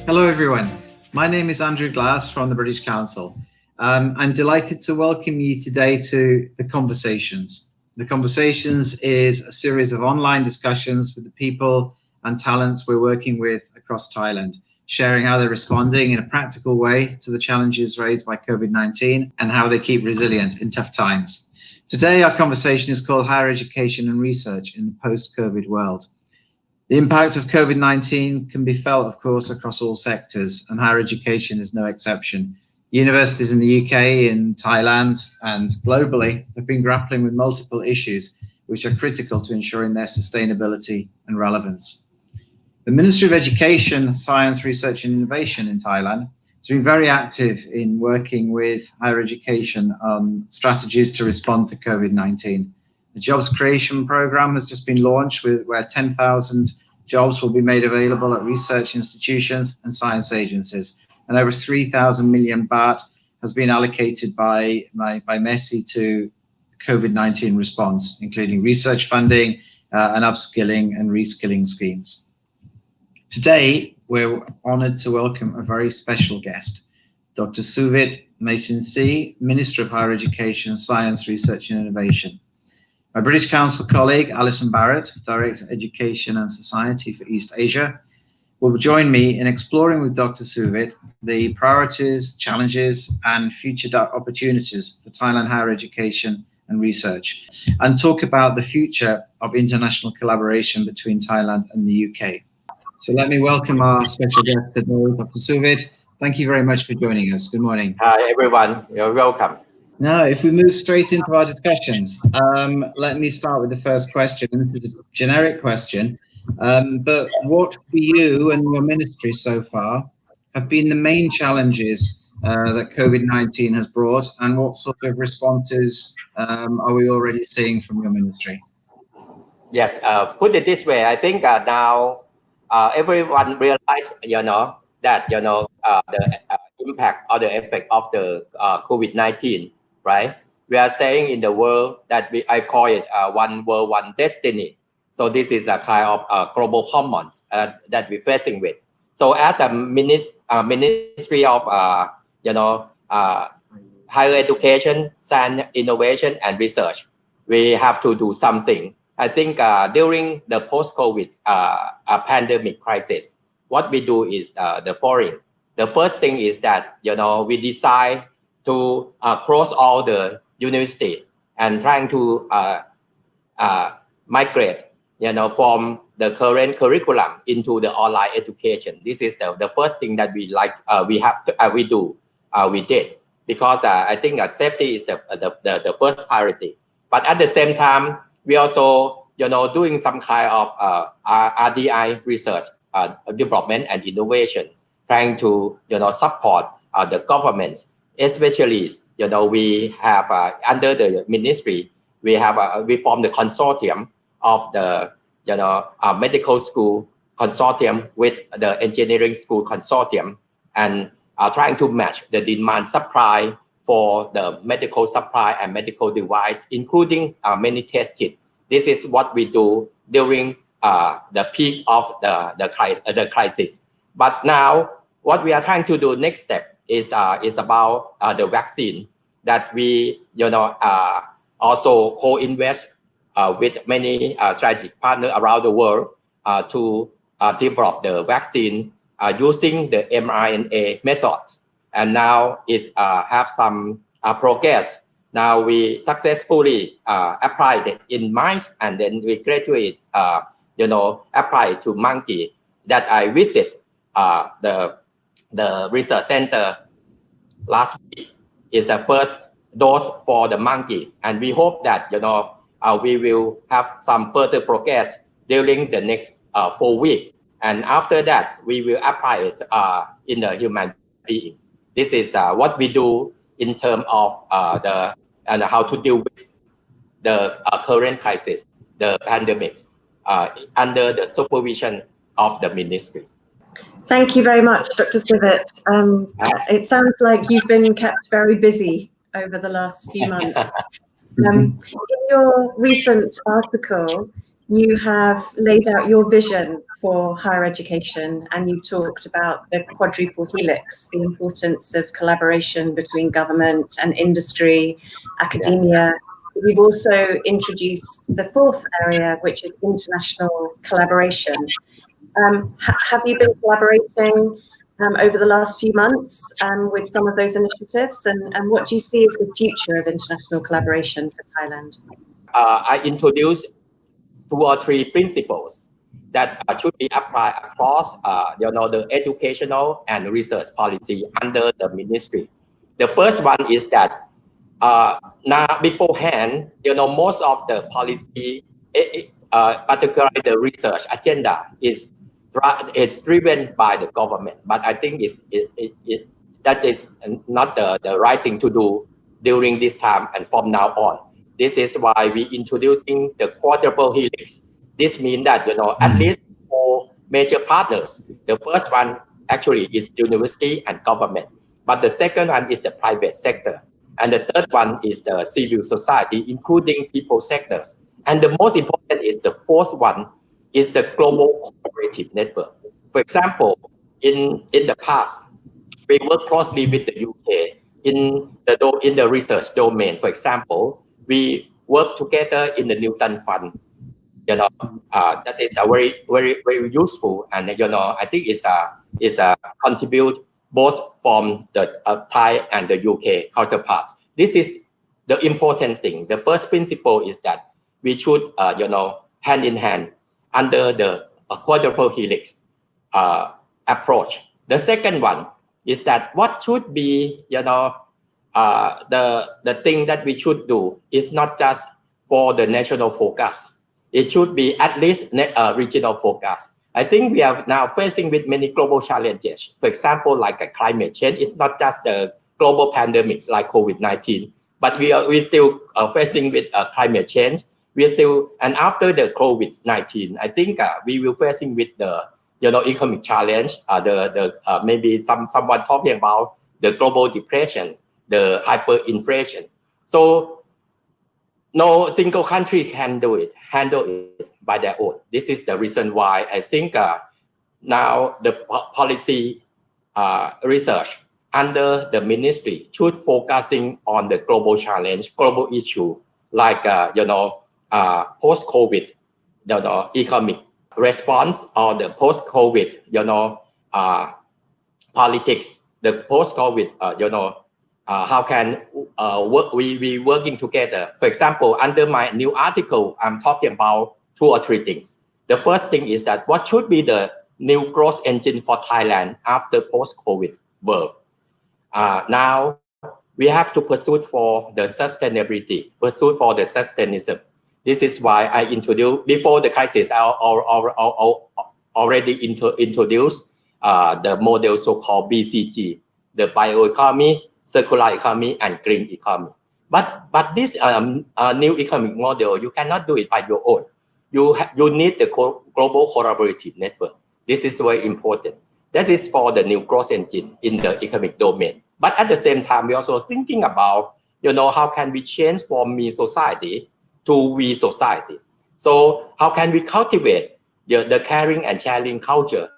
Hello everyone, my name is Andrew Glass from the British Council. I'm delighted to welcome you today to The Conversations. The Conversations is a series of online discussions with the people and talents we're working with across Thailand, sharing how they're responding in a practical way to the challenges raised by COVID-19 and how they keep resilient in tough times. Today, our conversation is called Higher Education and Research in the Post-COVID World. The impact of COVID-19 can be felt, of course, across all sectors, and higher education is no exception. Universities in the UK, in Thailand, and globally have been grappling with multiple issues which are critical to ensuring their sustainability and relevance. The Ministry of Education, Science, Research and Innovation in Thailand has been very active in working with higher education on strategies to respond to COVID-19. The Jobs Creation Programme has just been launched where 10,000 jobs will be made available at research institutions and science agencies. And over 3,000 million baht has been allocated by MESI to COVID-19 response, including research funding and upskilling and reskilling schemes. Today, we're honoured to welcome a very special guest, Dr. Suvit Mason-C, Minister of Higher Education, Science, Research and Innovation. My British Council colleague, Alison Barrett, Director of Education and Society for East Asia, will join me in exploring with Dr. Suvit the priorities, challenges, and future opportunities for Thailand higher education and research, and talk about the future of international collaboration between Thailand and the UK. So let me welcome our special guest today, Dr. Suvit. Thank you very much for joining us. Good morning. Hi, everyone. You're welcome. Now, if we move straight into our discussions, let me start with the first question. And this is a generic question, but what for you and your ministry so far have been the main challenges that COVID-19 has brought, and what sort of responses are we already seeing from your ministry? Yes, put it this way, I think now everyone realized, that, the impact or the effect of the COVID-19, right? We are staying in the world that I call it one world, one destiny. So this is a kind of global commons that we're facing with. So as a Ministry of, higher education, science, innovation, and research, we have to do something. I think during the post-COVID pandemic crisis, what we do is the following. The first thing is that, we decide to close all the university and trying to migrate, from the current curriculum into the online education. This is the first thing that we did, because I think that safety is the first priority. But at the same time, we also, doing some kind of RDI research, development and innovation, trying to, support the government, especially, we have under the ministry, we formed the consortium of the, medical school consortium with the engineering school consortium, and trying to match the demand supply for the medical supply and medical device, including many test kits. This is what we do during the peak of the crisis. But now, what we are trying to do next step is about the vaccine that we, also co-invest with many strategic partners around the world to develop the vaccine using the mRNA methods. And now it's have some progress. Now we successfully applied it in mice, and then we graduate, apply it to monkey. That I visit the research center last week is the first dose for the monkey, and we hope that we will have some further progress during the next 4 weeks, and after that we will apply it in the human being. This is what we do in terms of how to deal with the current crisis, the pandemic, under the supervision of the ministry. Thank you very much, Dr. Suvit. It sounds like you've been kept very busy over the last few months. In your recent article, you have laid out your vision for higher education, and you've talked about the quadruple helix, the importance of collaboration between government and industry, academia. You've also introduced the fourth area, which is international collaboration. Have you been collaborating over the last few months with some of those initiatives, and what do you see as the future of international collaboration for Thailand? I introduced 2 or 3 principles that should be applied across the educational and research policy under the ministry. The first one is that now beforehand, most of the policy, particularly the research agenda, is driven by the government. But I think that is not the right thing to do during this time and from now on. This is why we introducing the quadruple helix. This means that at least 4 major partners. The first one actually is university and government, but the second one is the private sector. And the third one is the civil society, including people sectors. And the most important is the fourth one is the global cooperative network. For example, in the past, we work closely with the UK in the research domain. For example, we work together in the Newton Fund. That is a very, very, very useful, and I think it's a contribute both from the Thai and the UK counterparts. This is the important thing. The first principle is that we should, hand in hand under the quadruple helix approach. The second one is that what should be, the thing that we should do is not just for the national focus. It should be at least regional focus. I think we are now facing with many global challenges. For example, like a climate change, it's not just the global pandemics like COVID-19, but we still facing with climate change. We still, and after the COVID-19, I think we will facing with the economic challenge. Maybe someone talking about the global depression, the hyperinflation. So no single country can handle it by their own. This is the reason why I think now the policy research under the ministry should focusing on the global challenge, global issue like post-COVID, economic response, or the post-COVID, politics, the post-COVID, how can we working together? For example, under my new article, I'm talking about 2 or 3 things. The first thing is that what should be the new growth engine for Thailand after post-COVID world? Now we have to pursue for the sustainability, pursue for the sustainability. This is why I introduced, before the crisis, I already introduced the model so-called BCG, the bioeconomy, circular economy, and green economy. But this new economic model, you cannot do it by your own. You need the global collaborative network. This is very important. That is for the new growth engine in the economic domain. But at the same time, we're also thinking about, how can we transform me society to we society? So how can we cultivate the caring and sharing culture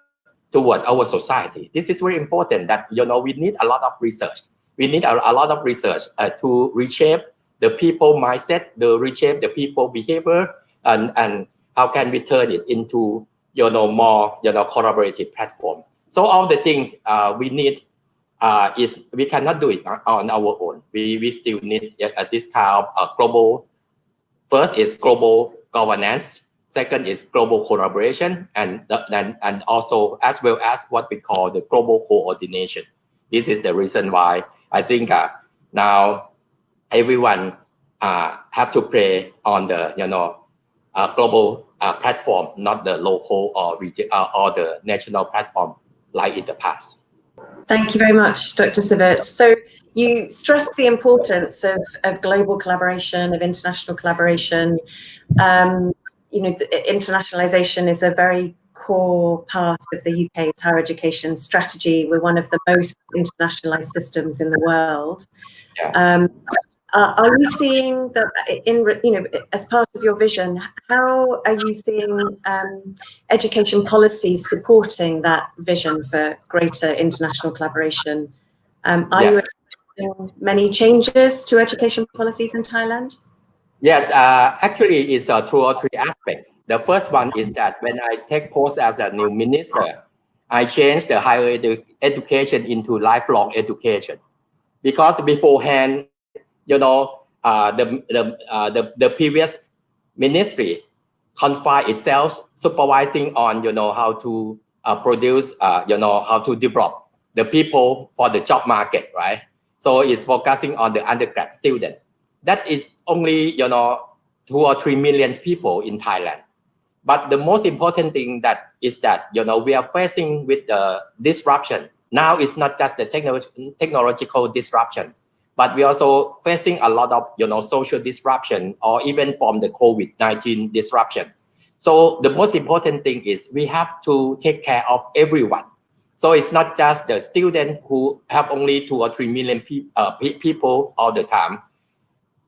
toward our society? This is very important that, we need a lot of research. We need a lot of research to reshape the people mindset, reshape the people behavior, and how can we turn it into, more, collaborative platform. So all the things we need is we cannot do it on our own. We still need this kind of global. First is global governance. Second is global collaboration, and also as well as what we call the global coordination. This is the reason why I think now everyone have to play on the global platform, not the local or or the national platform like in the past. Thank you very much, Dr. Sivit. So you stress the importance of global collaboration, of international collaboration. Internationalization is a very core part of the UK's higher education strategy. We're one of the most internationalized systems in the world. Yeah. Are you seeing that as part of your vision, how are you seeing education policies supporting that vision for greater international collaboration? Are you expecting many changes to education policies in Thailand? Yes, actually it's two or three aspects. The first one is that when I take post as a new minister, I changed the higher education into lifelong education, because beforehand, the previous ministry confined itself supervising on how to produce how to develop the people for the job market, right? So it's focusing on the undergrad student. That is only 2 or 3 million people in Thailand. But the most important thing that is that we are facing with the disruption. Now it's not just the technological disruption, but we also facing a lot of social disruption, or even from the COVID-19 disruption. So the most important thing is we have to take care of everyone. So it's not just the student who have only 2 or 3 million people all the time,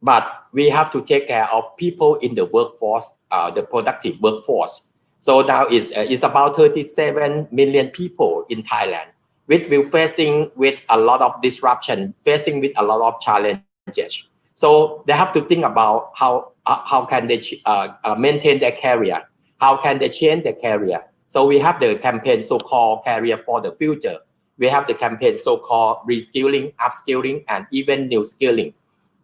but we have to take care of people in the workforce, the productive workforce. So now it's about 37 million people in Thailand, which will facing with a lot of disruption, facing with a lot of challenges. So they have to think about how can they maintain their career, how can they change their career. So we have the campaign so-called Career for the Future. We have the campaign so-called reskilling, upskilling, and even new skilling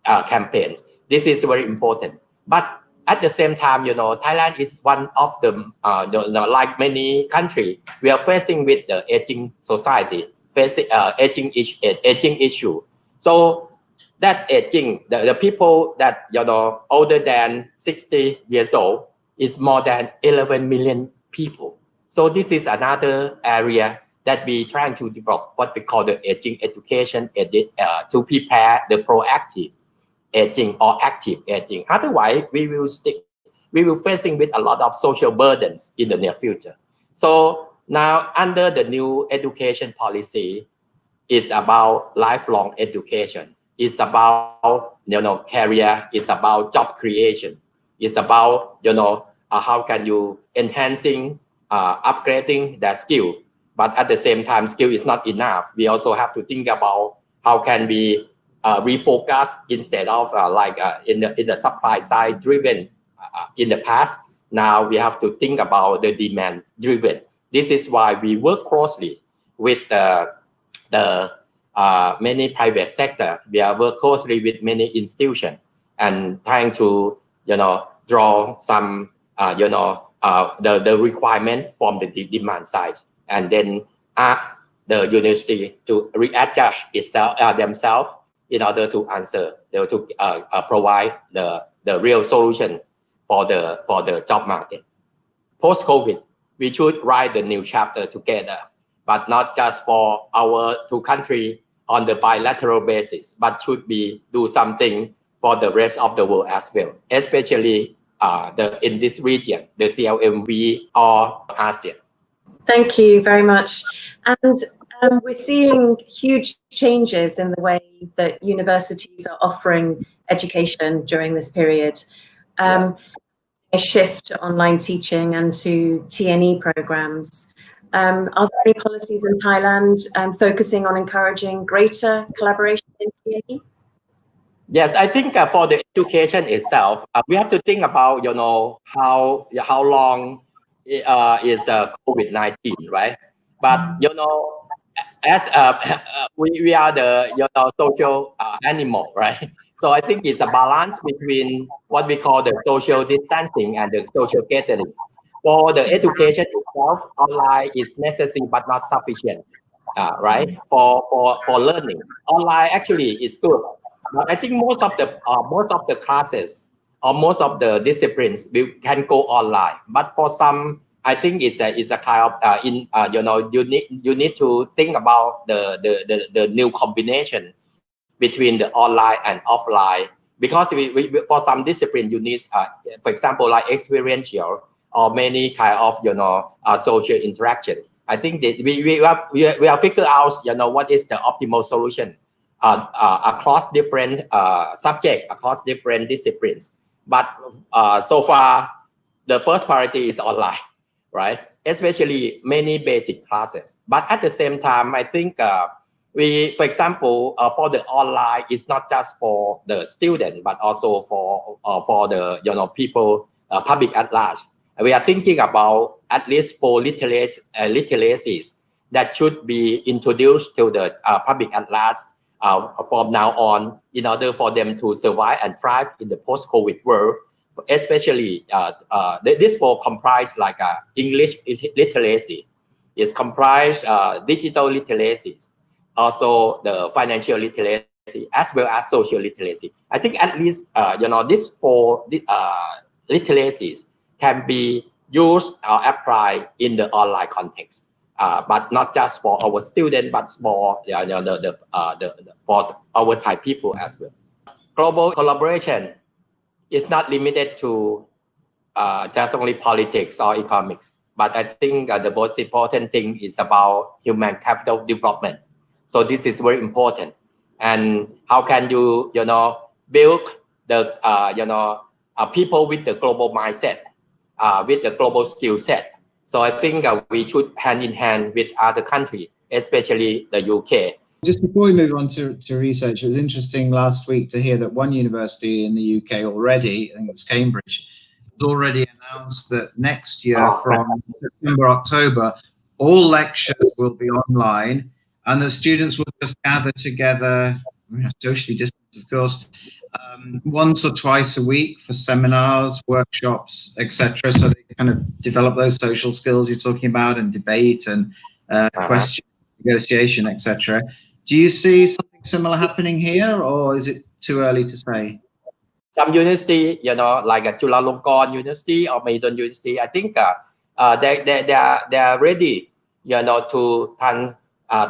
campaigns. This is very important. But at the same time, Thailand is one of the, like many countries, we are facing with the aging society, facing aging issue. So that aging, the people that older than 60 years old is more than 11 million people. So this is another area that we trying to develop what we call the aging education to prepare the proactive aging or active aging. Otherwise, we will facing with a lot of social burdens in the near future. So now under the new education policy, it's about lifelong education. It's about career. It's about job creation. It's about how can you enhancing, upgrading that skill. But at the same time, skill is not enough. We also have to think about how can we refocus instead of in the supply side driven in the past. Now we have to think about the demand driven. This is why we work closely with the many private sector. We are work closely with many institutions and trying to draw some the requirement from the demand side, and then ask the university to readjust itself themselves in order to answer, to provide the real solution for the job market. Post-COVID, we should write the new chapter together, but not just for our two countries on the bilateral basis, but should be do something for the rest of the world as well, especially in this region, the CLMV or ASEAN. Thank you very much. And we're seeing huge changes in the way that universities are offering education during this period. A shift to online teaching and to TNE programs. Are there any policies in Thailand focusing on encouraging greater collaboration in TNE? Yes, I think for the education itself, we have to think about how long is the COVID-19, right? But as we are the social animal, right? So I think it's a balance between what we call the social distancing and the social gathering. For the education itself, online is necessary but not sufficient, right? For learning, online actually is good. But I think most of the classes or most of the disciplines can go online. But for some, I think it's a kind of you need to think about the new combination between the online and offline, because we for some discipline you need for example like experiential or many kind of social interaction. I think that we have figured out what is the optimal solution across different subjects, across different disciplines. But so far, the first priority is online, right? Especially many basic classes. But at the same time, I think for example, for the online, it's not just for the student, but also for the people, public at large. We are thinking about at least 4 literacies that should be introduced to the public at large from now on, in order for them to survive and thrive in the post-COVID world. Especially, this will comprise like English literacy. It's comprised digital literacy, also the financial literacy, as well as social literacy. I think at least these 4 literacies can be used or applied in the online context, but not just for our students, but for for our Thai people as well. Global collaboration is not limited to just only politics or economics, but I think the most important thing is about human capital development. So this is very important. And how can you build the people with the global mindset, with the global skill set? So I think we should hand in hand with other countries, especially the UK. Just before we move on to research, it was interesting last week to hear that one university in the UK already, I think it was Cambridge, has already announced that next year from September, October, all lectures will be online and the students will just gather together, socially distanced of course, once or twice a week for seminars, workshops, etc. So they kind of develop those social skills you're talking about and debate and question, negotiation, etc. Do you see something similar happening here, or is it too early to say? Some university, like Chulalongkorn University or Maidon University, I think they are ready, to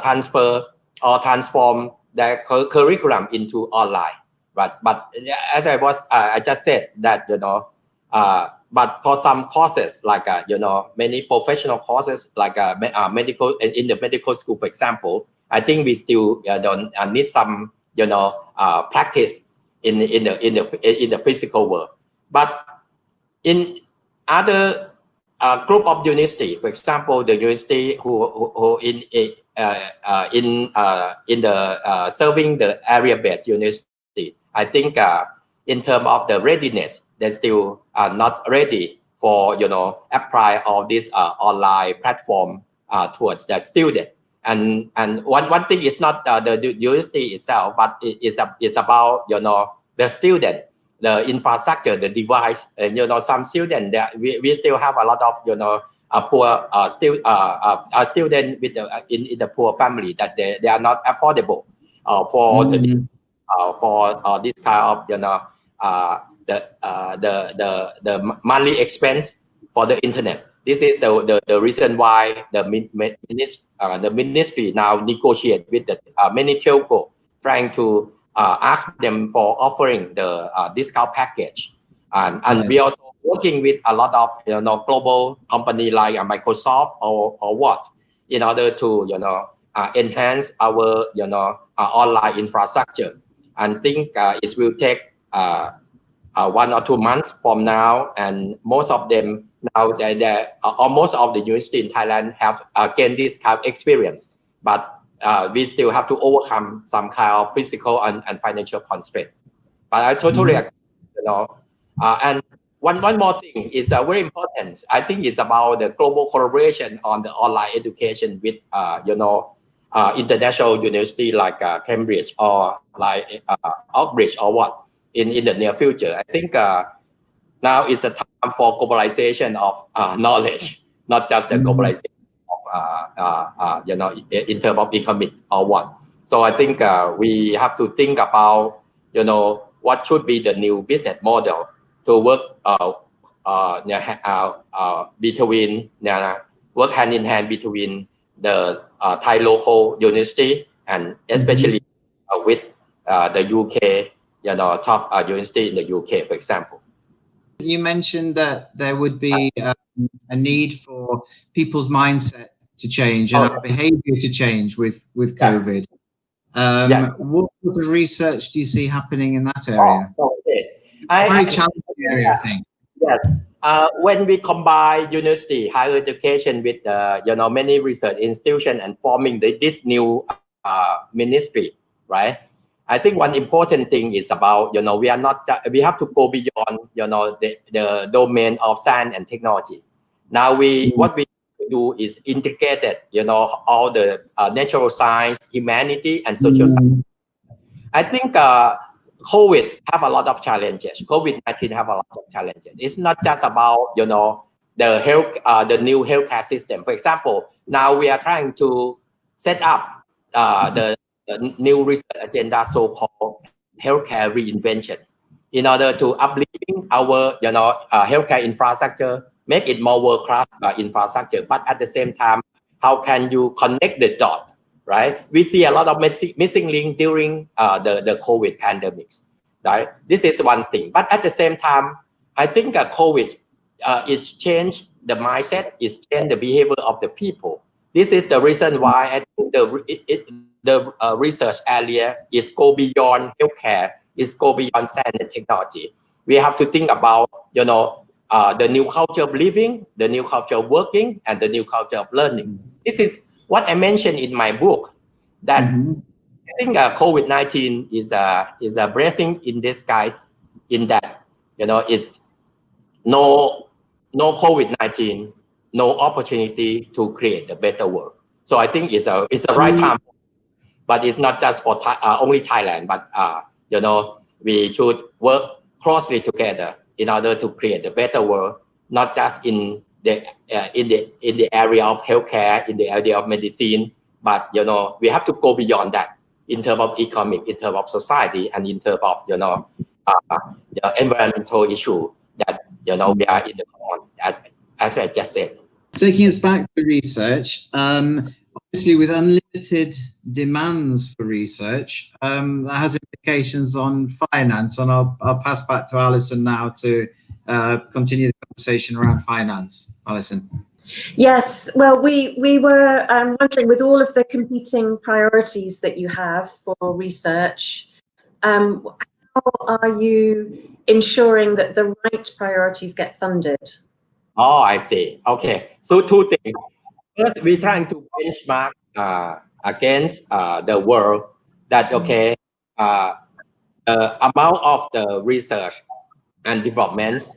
transfer or transform their curriculum into online. But as I just said that but for some courses like many professional courses like medical in the medical school, for example, I think we still need some practice in the physical world. But in other group of university, for example, the university who in the serving the area-based university, I think in terms of the readiness, they still are not ready for apply all this online platform towards that student. And one thing is not the university itself, but it's about the student, the infrastructure, the device. Some student that we still have a lot of poor student with in the poor family that they are not affordable for this kind of the monthly expense for the internet. This is the reason why the ministry now negotiate with the many telco, trying to ask them for offering the discount package, and we also working with a lot of global company like Microsoft or what, in order to enhance our online infrastructure. And think it will take 1 or 2 months from now, and most of them now almost of the university in Thailand have gained this kind of experience, but we still have to overcome some kind of physical and financial constraint. But I totally agree, and one more thing is very important. I think it's about the global collaboration on the online education with international university like Cambridge or like Oxbridge or what in the near future. I think now is a time for globalization of knowledge, not just the globalization of in terms of economics or what. So I think we have to think about what should be the new business model to work between work hand in hand between the Thai local university and especially with the UK, top university in the UK, for example. You mentioned that there would be a need for people's mindset to change and our behavior to change with COVID. Yes. What sort of research do you see happening in that area? Okay. Very challenging area, I think. Yes. When we combine university, higher education with many research institutions and forming this new ministry, right? I think one important thing is about we are not we have to go beyond the domain of science and technology. Now what we do is integrated all the natural science, humanity, and social science. I think COVID have a lot of challenges. COVID-19 have a lot of challenges. It's not just about the health, the new healthcare system. For example, now we are trying to set up the new research agenda, so-called healthcare reinvention, in order to uplifting our healthcare infrastructure, make it more world-class infrastructure. But at the same time, how can you connect the dot? Right, we see a lot of missing link during the COVID pandemics. Right, this is one thing. But at the same time, I think COVID is changed the mindset, is changed the behavior of the people. This is the reason why I think the research area is go beyond healthcare, is go beyond science and technology. We have to think about the new culture of living, the new culture of working, and the new culture of learning. This is what I mentioned in my book, that I think COVID-19 is a blessing in disguise, in that it's no COVID-19, no opportunity to create a better world. So I think it's a right time, but it's not just for only Thailand, but we should work closely together in order to create a better world, not just in the area of healthcare, in the area of medicine, but we have to go beyond that in terms of economic, in terms of society, and in terms of environmental issue that we are in the common, as I just said. Taking us back to research, obviously with unlimited demands for research, that has implications on finance. And I'll pass back to Alison now to continue the conversation around finance. Alison. Yes, well, we were wondering, with all of the competing priorities that you have for research, how are you ensuring that the right priorities get funded? Oh, I see. Okay, so two things. First, we're trying to benchmark against the world, that the amount of the research and developments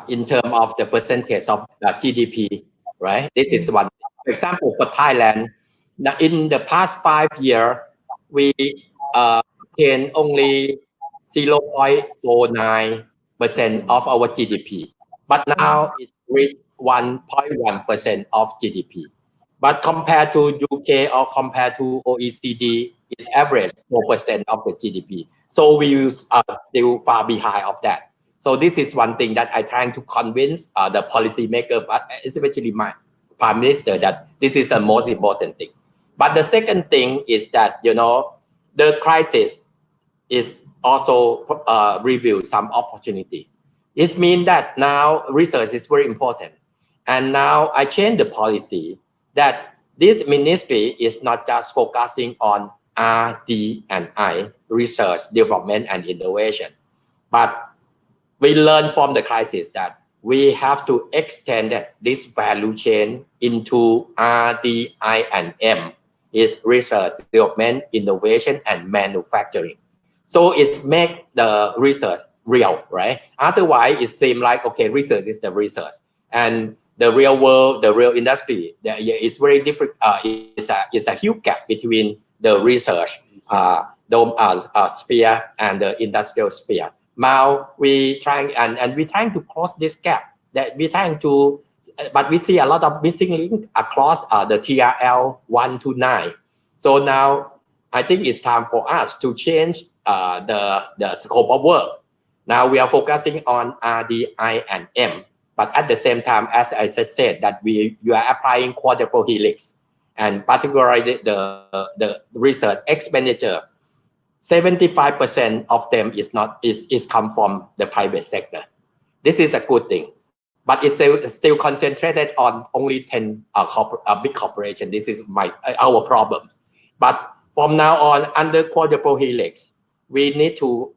in terms of the percentage of GDP, right? This is one. For example, for Thailand, in the past 5 years, we gained only 0.49% of our GDP, but now it's reached 1.1% of GDP. But compared to UK or compared to OECD, it's average 4% of the GDP. So we are still far behind of that. So this is one thing that I'm trying to convince the policymaker, but especially my Prime Minister, that this is the most important thing. But the second thing is that, the crisis is also revealed some opportunity. It means that now research is very important. And now I change the policy that this ministry is not just focusing on R&D, research, development, and innovation, but we learn from the crisis that we have to extend this value chain into R&D, and M, is research, development, innovation, and manufacturing. So it's make the research real, right? Otherwise, it seems like, okay, research is the research, and the real world, the real industry, is very different. It's a huge gap between the research sphere and the industrial sphere. Now we trying and we're trying to close this gap. That we're trying to, but we see a lot of missing link across the TRL 1 to 9. So now I think it's time for us to change the scope of work. Now we are focusing on R&D, and M, but at the same time, as I just said, that you are applying quadruple helix, and particularly the research expenditure. 75% of them is come from the private sector. This is a good thing, but it's still concentrated on only 10 big corporations. This is our problems. But From now on, under quadruple helix, we need to,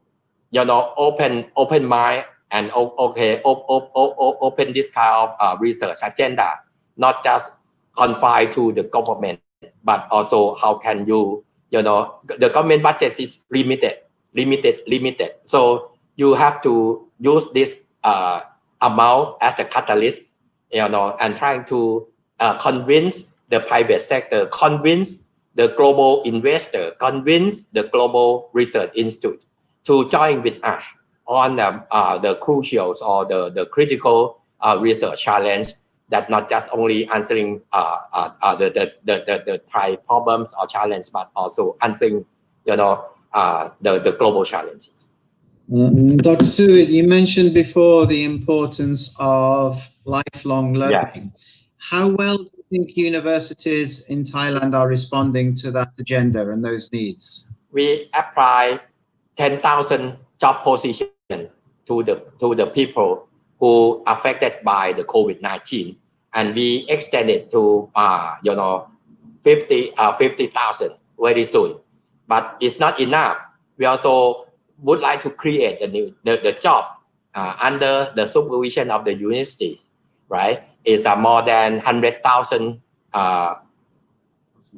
open mind and open this kind of research agenda, not just confined to the government, but also how can you, the government budget is limited. So you have to use this amount as the catalyst, and trying to convince the private sector, convince the global investor, convince the global research institute to join with us on the crucial or the critical research challenge that not just only answering the Thai problems or challenges, but also answering, the global challenges. Dr. Suit, you mentioned before the importance of lifelong learning. Yeah. How well do you think universities in Thailand are responding to that agenda and those needs? We apply 10,000 job positions to the people who affected by the COVID-19, and we extended to 50,000 very soon. But it's not enough. We also would like to create the job under the supervision of the university, right? It's more than 100,000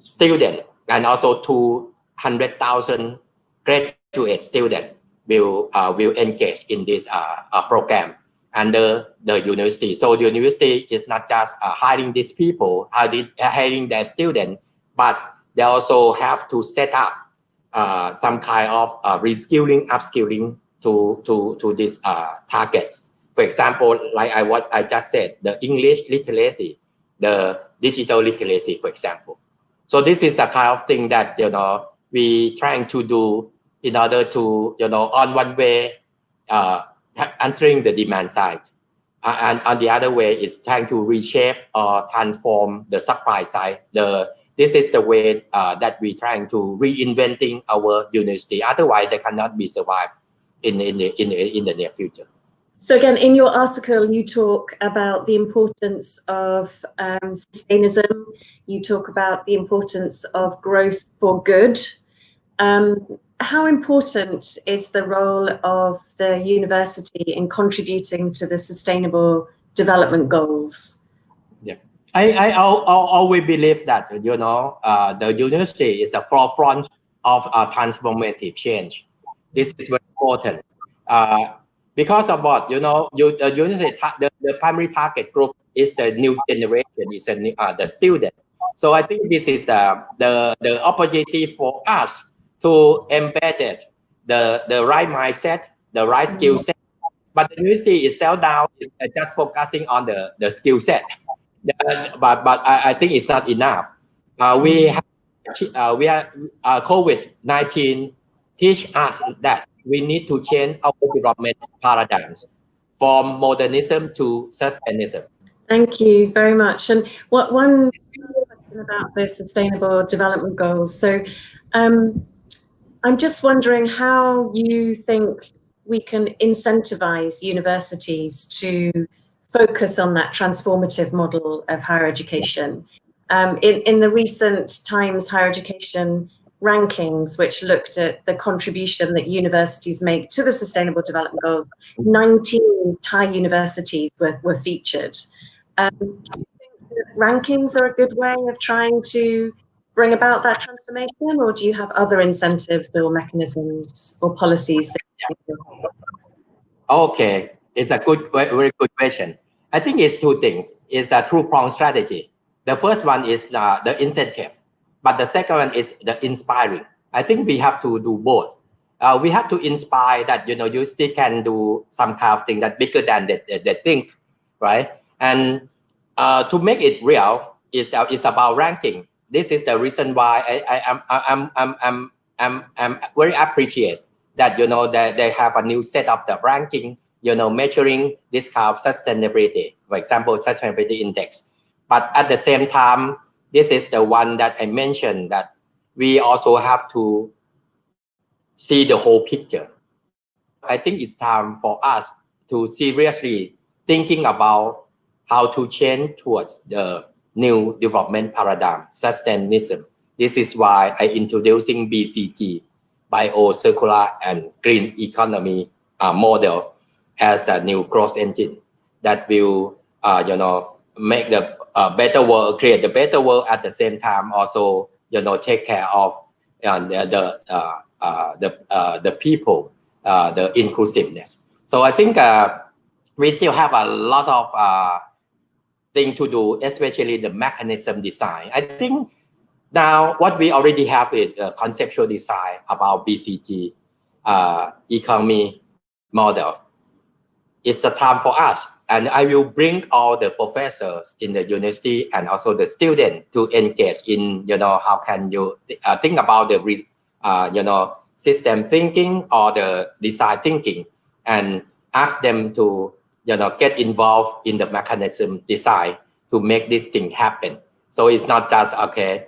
students, and also 200,000 graduate students will engage in this program under the university. So the university is not just hiring these people, hiring their students, but they also have to set up some kind of reskilling, upskilling to these targets. For example, like what I just said, the English literacy, the digital literacy, for example. So this is a kind of thing that we trying to do in order to on one way answering the demand side, and on the other way is trying to reshape or transform the supply side. This is the way that we're trying to reinventing our university. Otherwise, they cannot be survived in the near future. So again, in your article, you talk about the importance of sustainability. You talk about the importance of growth for good. How important is the role of the university in contributing to the sustainable development goals? Yeah, I always believe that the university is a forefront of transformative change. This is very important because of what the university. The primary target group is the new generation, is the student. So I think this is the opportunity for us to embed it, the right mindset, the right skill set. But the university itself now is just focusing on the skill set. But I think it's not enough. We are COVID-19 teach us that we need to change our development paradigms from modernism to sustainability. Thank you very much. And one question about the Sustainable Development Goals. So I'm just wondering how you think we can incentivize universities to focus on that transformative model of higher education. In the recent Times Higher Education rankings, which looked at the contribution that universities make to the Sustainable Development Goals, 19 Thai universities were featured. Do you think that rankings are a good way of trying to bring about that transformation, or do you have other incentives or mechanisms or policies? Okay, it's a very good question. I think it's two things. It's a two-pronged strategy. The first one is the incentive, but the second one is the inspiring. I think we have to do both. We have to inspire that you still can do some kind of thing that bigger than they think, right? And to make it real is about ranking. This is the reason why I'm very appreciate that that they have a new set of the ranking, measuring this kind of sustainability, for example, sustainability index. But at the same time, this is the one that I mentioned, that we also have to see the whole picture. I think it's time for us to seriously thinking about how to change towards the new development paradigm, sustainability. This is why I introducing BCG, Bio-Circular and Green Economy model as a new growth engine that will, make the better world, create the better world at the same time. Also, take care of the people, the inclusiveness. So I think we still have a lot of thing to do, especially the mechanism design. I think now what we already have is a conceptual design about BCG economy model. It's the time for us, and I will bring all the professors in the university and also the students to engage in, how can you think about the, system thinking or the design thinking, and ask them to, get involved in the mechanism design to make this thing happen. So it's not just, the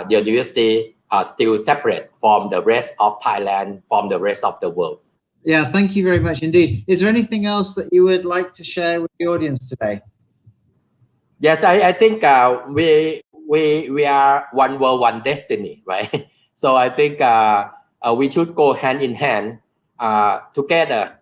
university are still separate from the rest of Thailand, from the rest of the world. Yeah, thank you very much indeed. Is there anything else that you would like to share with the audience today? Yes, I think we are one world, one destiny, right? So I think we should go hand in hand together,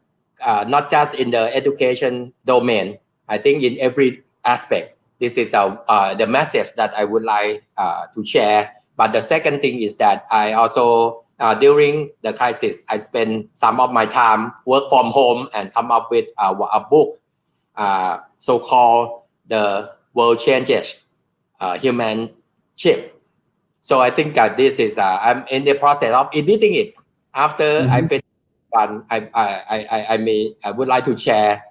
not just in the education domain. I think in every aspect, this is the message that I would like to share. But the second thing is that I also, during the crisis, I spent some of my time work from home and come up with a book, so-called The World Changes, Humanship. So I think this is, I'm in the process of editing it. After I finish one, I would like to share,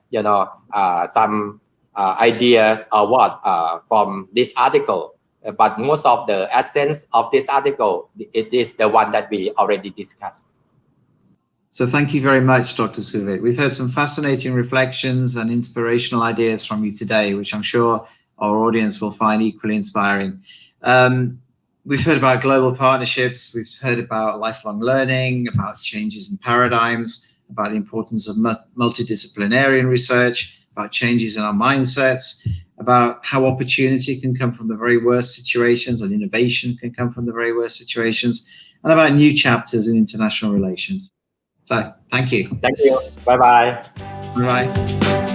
some ideas or what from this article. But most of the essence of this article, it is the one that we already discussed. So thank you very much, Dr. Suvit. We've heard some fascinating reflections and inspirational ideas from you today, which I'm sure our audience will find equally inspiring. We've heard about global partnerships. We've heard about lifelong learning, about changes in paradigms, about the importance of multidisciplinary research, about changes in our mindsets, about how opportunity can come from the very worst situations and innovation can come from the very worst situations, and about new chapters in international relations. So, thank you. Thank you. Bye-bye. Bye-bye.